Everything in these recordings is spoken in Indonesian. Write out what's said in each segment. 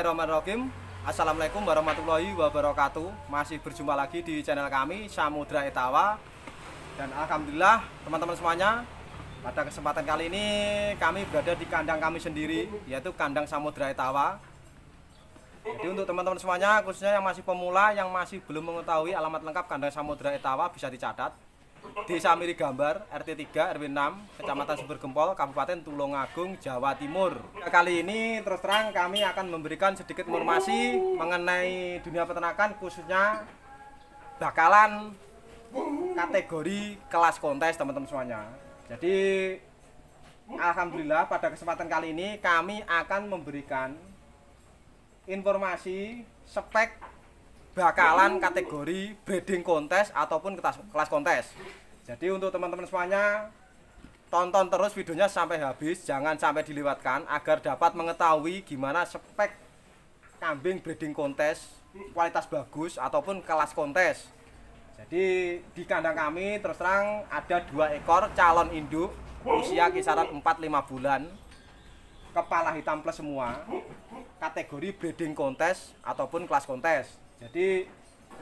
Bismillahirrahmanirrahim. Assalamualaikum warahmatullahi wabarakatuh. Masih berjumpa lagi di channel kami Samudra Etawa. Dan alhamdulillah teman-teman semuanya, pada kesempatan kali ini kami berada di kandang kami sendiri, yaitu kandang Samudra Etawa. Jadi untuk teman-teman semuanya, khususnya yang masih pemula, yang masih belum mengetahui alamat lengkap kandang Samudra Etawa, bisa dicatat. Desa Miri Gambar, RT 3 RW 6, Kecamatan Sumbergempol, Kabupaten Tulungagung, Jawa Timur. Kali ini terus terang kami akan memberikan sedikit informasi mengenai dunia peternakan, khususnya bakalan kategori kelas kontes teman-teman semuanya. Jadi alhamdulillah pada kesempatan kali ini kami akan memberikan informasi spek bakalan kategori breeding kontes ataupun kelas kontes. Jadi untuk teman-teman semuanya, tonton terus videonya sampai habis, jangan sampai dilewatkan agar dapat mengetahui gimana spek kambing breeding kontes kualitas bagus ataupun kelas kontes. Jadi di kandang kami terus terang ada 2 ekor calon induk usia kisaran 4-5 bulan, kepala hitam plus semua, kategori breeding kontes ataupun kelas kontes. Jadi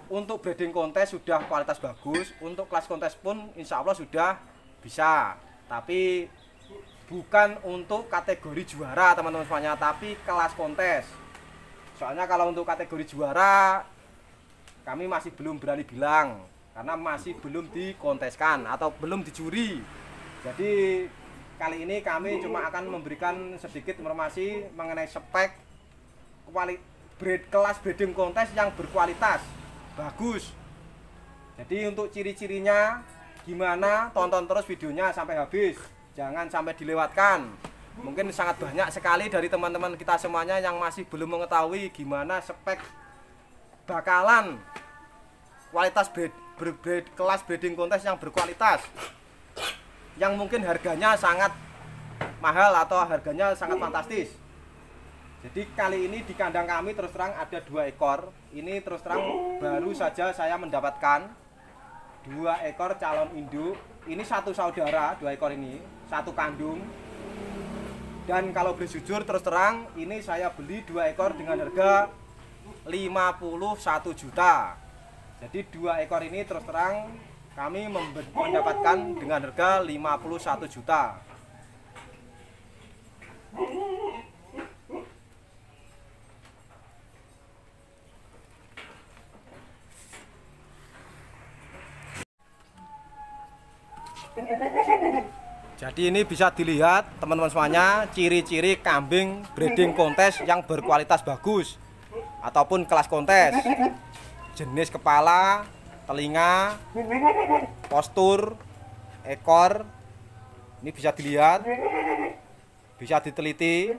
untuk breeding kontes sudah kualitas bagus, untuk kelas kontes pun insya Allah sudah bisa. Tapi bukan untuk kategori juara teman-teman semuanya, tapi kelas kontes. Soalnya kalau untuk kategori juara kami masih belum berani bilang, karena masih belum dikonteskan atau belum dijuri. Jadi kali ini kami cuma akan memberikan sedikit informasi mengenai spek kelas breeding kontes yang berkualitas bagus. Jadi untuk ciri-cirinya gimana, tonton terus videonya sampai habis, jangan sampai dilewatkan. Mungkin sangat banyak sekali dari teman-teman kita semuanya yang masih belum mengetahui gimana spek bakalan kualitas kelas breeding kontes yang berkualitas, yang mungkin harganya sangat mahal atau harganya sangat fantastis. Jadi kali ini di kandang kami terus terang ada 2 ekor. Ini terus terang baru saja saya mendapatkan 2 ekor calon induk. Ini satu saudara, 2 ekor ini, satu kandung. Dan kalau berjujur terus terang, ini saya beli 2 ekor dengan harga 51 juta. Jadi 2 ekor ini terus terang kami mendapatkan dengan harga 51 juta. Jadi ini bisa dilihat teman-teman semuanya, ciri-ciri kambing breeding kontes yang berkualitas bagus ataupun kelas kontes. Jenis kepala, telinga, postur, ekor, ini bisa dilihat, bisa diteliti.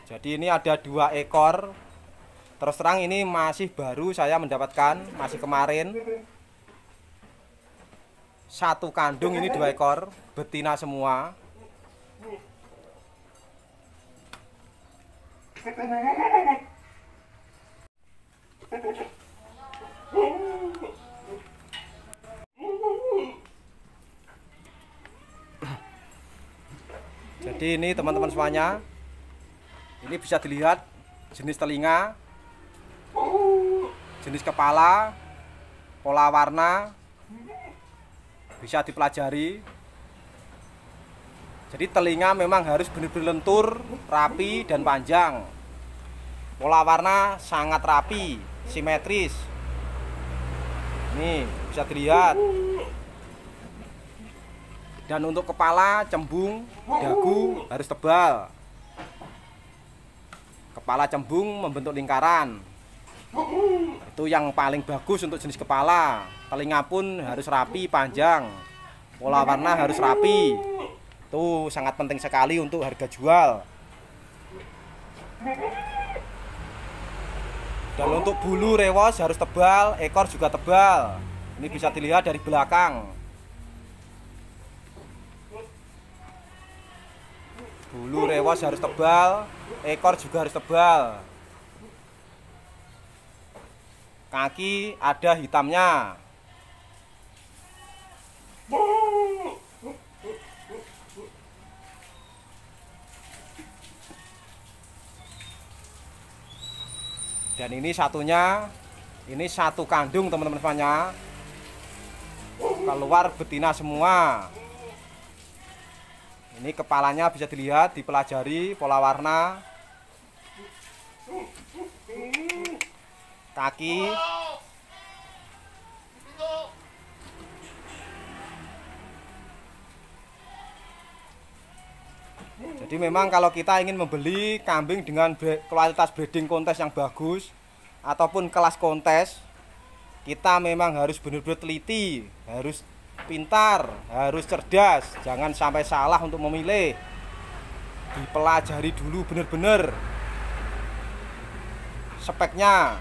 Jadi ini ada 2 ekor. Terus terang ini masih baru saya mendapatkan, masih kemarin. Satu kandung ini 2 ekor, betina semua. Jadi ini teman-teman semuanya, ini bisa dilihat jenis telinga, jenis kepala, pola warna bisa dipelajari. Jadi telinga memang harus benar-benar lentur, rapi dan panjang. Pola warna sangat rapi, simetris. Nih bisa dilihat. Dan untuk kepala, cembung, dagu harus tebal. Kepala cembung membentuk lingkaran. Itu yang paling bagus untuk jenis kepala. Telinga pun harus rapi, panjang. Pola warna harus rapi. Itu sangat penting sekali untuk harga jual. Dan untuk bulu rewos harus tebal, ekor juga tebal. Ini bisa dilihat dari belakang. Bulu rewos harus tebal, ekor juga harus tebal. Kaki ada hitamnya. Dan ini satunya, ini satu kandung teman-teman semuanya, keluar betina semua. Ini kepalanya bisa dilihat, dipelajari pola warna, kaki. Jadi memang kalau kita ingin membeli kambing dengan kualitas breeding kontes yang bagus ataupun kelas kontes, kita memang harus benar-benar teliti, harus pintar, harus cerdas, jangan sampai salah untuk memilih. Dipelajari dulu benar-benar speknya.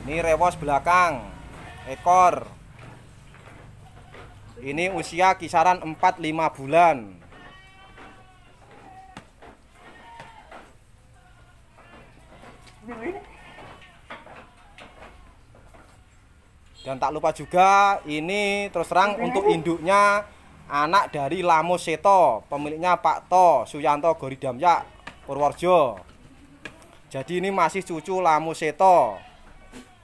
Ini rewos belakang ekor. Ini usia kisaran 4-5 bulan. Dan tak lupa juga ini terus terang untuk induknya anak dari Lamus Seto, pemiliknya Pak To Suyanto Goridamyak Purworejo. Jadi ini masih cucu Lamus Seto.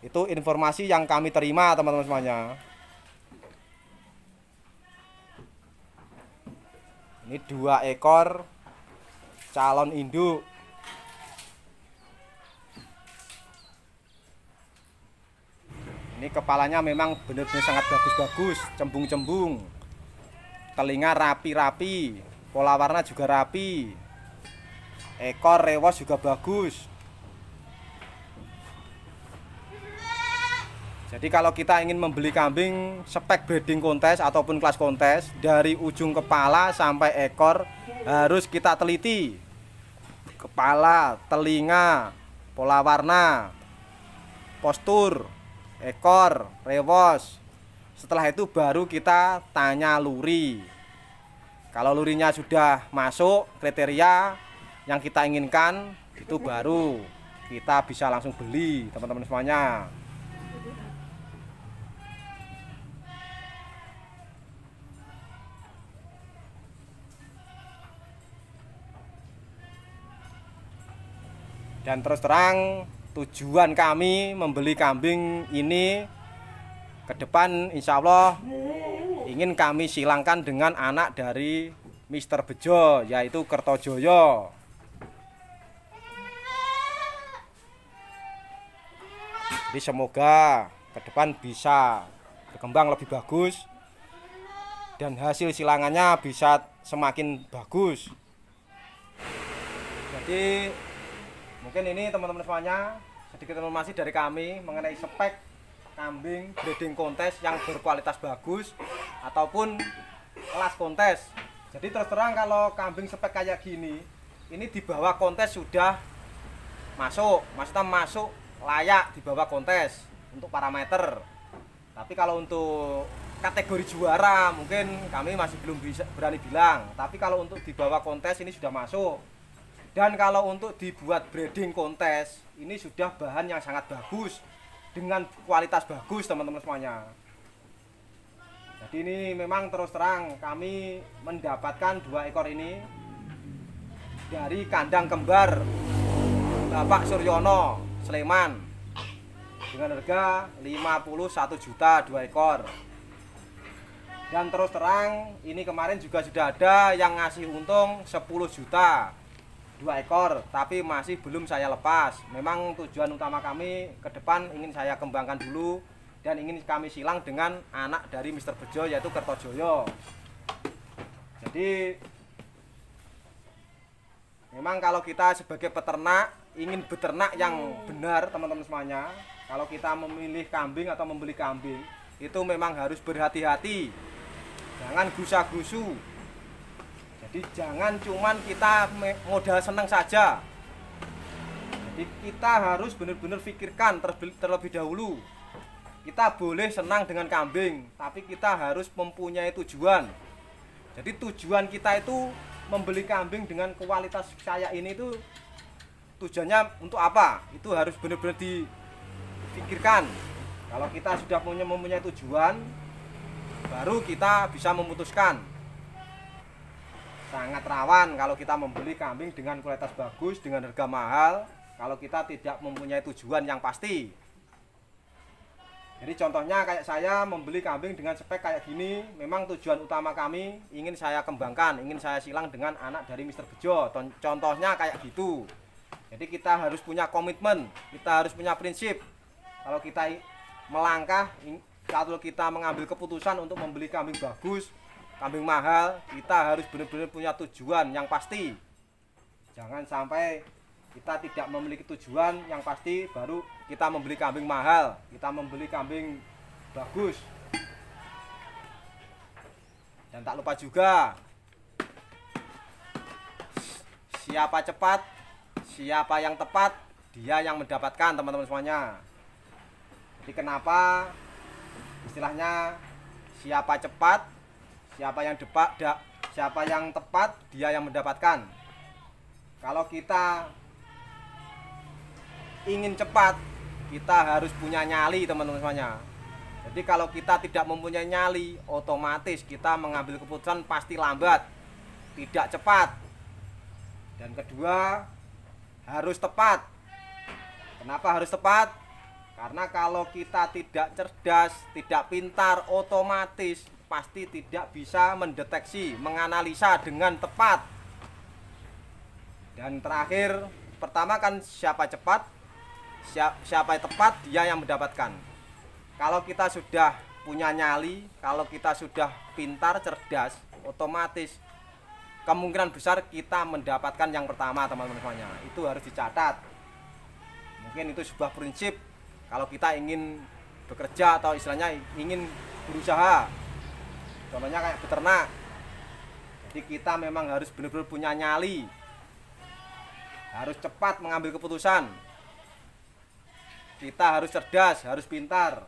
Itu informasi yang kami terima teman-teman semuanya. Ini 2 ekor calon induk. Ini kepalanya memang benar-benar sangat bagus-bagus, cembung-cembung. Telinga rapi-rapi, pola warna juga rapi. Ekor rewos juga bagus. Jadi kalau kita ingin membeli kambing spek breeding kontes ataupun kelas kontes, dari ujung kepala sampai ekor harus kita teliti. Kepala, telinga, pola warna, postur, ekor, rewos. Setelah itu baru kita tanya luri. Kalau lurinya sudah masuk kriteria yang kita inginkan, itu baru kita bisa langsung beli teman-teman semuanya. Dan terus terang tujuan kami membeli kambing ini ke depan insya Allah ingin kami silangkan dengan anak dari Mr. Bejo, yaitu Kertojoyo. Jadi semoga ke depan bisa berkembang lebih bagus dan hasil silangannya bisa semakin bagus. Jadi mungkin ini teman-teman semuanya sedikit informasi dari kami mengenai spek kambing breeding kontes yang berkualitas bagus ataupun kelas kontes. Jadi terus terang kalau kambing spek kayak gini, ini di bawah kontes sudah masuk, maksudnya masuk layak di bawah kontes untuk parameter. Tapi kalau untuk kategori juara mungkin kami masih belum bisa berani bilang. Tapi kalau untuk di bawah kontes ini sudah masuk. Dan kalau untuk dibuat breeding kontes, ini sudah bahan yang sangat bagus dengan kualitas bagus teman-teman semuanya. Jadi ini memang terus terang kami mendapatkan 2 ekor ini dari kandang kembar Bapak Suryono Sleman dengan harga 51 juta 2 ekor. Dan terus terang ini kemarin juga sudah ada yang ngasih untung 10 juta 2 ekor, tapi masih belum saya lepas. Memang tujuan utama kami ke depan ingin saya kembangkan dulu dan ingin kami silang dengan anak dari Mr. Bejo, yaitu Kertojoyo. Jadi memang kalau kita sebagai peternak ingin beternak yang benar teman-teman semuanya, kalau kita memilih kambing atau membeli kambing itu memang harus berhati-hati, jangan gusa-gusu. Jadi jangan cuman kita modal senang saja. Jadi kita harus benar-benar pikirkan terlebih dahulu. Kita boleh senang dengan kambing, tapi kita harus mempunyai tujuan. Jadi tujuan kita itu membeli kambing dengan kualitas kayak ini itu tujuannya untuk apa? Itu harus benar-benar dipikirkan. Kalau kita sudah mempunyai tujuan, baru kita bisa memutuskan. sangat rawan kalau kita membeli kambing dengan kualitas bagus dengan harga mahal kalau kita tidak mempunyai tujuan yang pasti. Jadi contohnya kayak saya membeli kambing dengan spek kayak gini, memang tujuan utama kami ingin saya kembangkan, ingin saya silang dengan anak dari Mr. Bejo. Contohnya kayak gitu. Jadi kita harus punya komitmen, kita harus punya prinsip. Kalau kita melangkah, kalau kita mengambil keputusan untuk membeli kambing bagus, kambing mahal, kita harus benar-benar punya tujuan yang pasti. Jangan sampai kita tidak memiliki tujuan yang pasti baru kita membeli kambing mahal, kita membeli kambing bagus. Dan tak lupa juga, siapa cepat, siapa yang tepat, dia yang mendapatkan, teman-teman semuanya. Jadi kenapa istilahnya siapa cepat, siapa yang tepat, dia yang mendapatkan. Kalau kita ingin cepat, kita harus punya nyali, teman-teman semuanya. Jadi kalau kita tidak mempunyai nyali, otomatis kita mengambil keputusan pasti lambat, tidak cepat. Dan kedua, harus tepat. Kenapa harus tepat? Karena kalau kita tidak cerdas, tidak pintar, otomatis pasti tidak bisa mendeteksi, menganalisa dengan tepat. Dan terakhir, pertama kan siapa cepat, siapa yang tepat, dia yang mendapatkan. Kalau kita sudah punya nyali, kalau kita sudah pintar, cerdas, otomatis kemungkinan besar kita mendapatkan yang pertama, teman-teman semuanya. Itu harus dicatat. Mungkin itu sebuah prinsip kalau kita ingin bekerja atau istilahnya ingin berusaha. Contohnya kayak beternak. Jadi kita memang harus benar-benar punya nyali, harus cepat mengambil keputusan. Kita harus cerdas, harus pintar.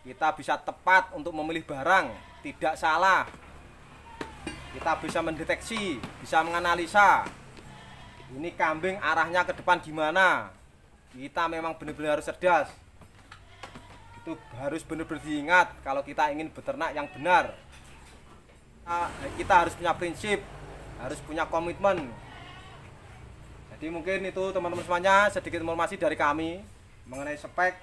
Kita bisa tepat untuk memilih barang, tidak salah. Kita bisa mendeteksi, bisa menganalisa. Ini kambing arahnya ke depan gimana. Kita memang benar-benar harus cerdas. Itu harus benar-benar diingat kalau kita ingin beternak yang benar. Kita harus punya prinsip, harus punya komitmen. Jadi mungkin itu teman-teman semuanya sedikit informasi dari kami mengenai spek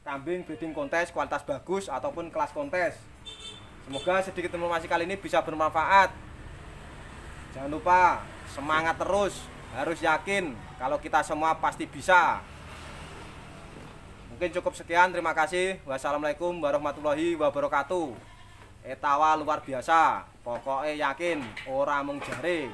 kambing breeding kontes kualitas bagus ataupun kelas kontes. Semoga sedikit informasi kali ini bisa bermanfaat. Jangan lupa semangat terus, harus yakin kalau kita semua pasti bisa. Mungkin cukup sekian, terima kasih. Wassalamualaikum warahmatullahi wabarakatuh. Etawa luar biasa, pokoknya yakin, ora mung jare.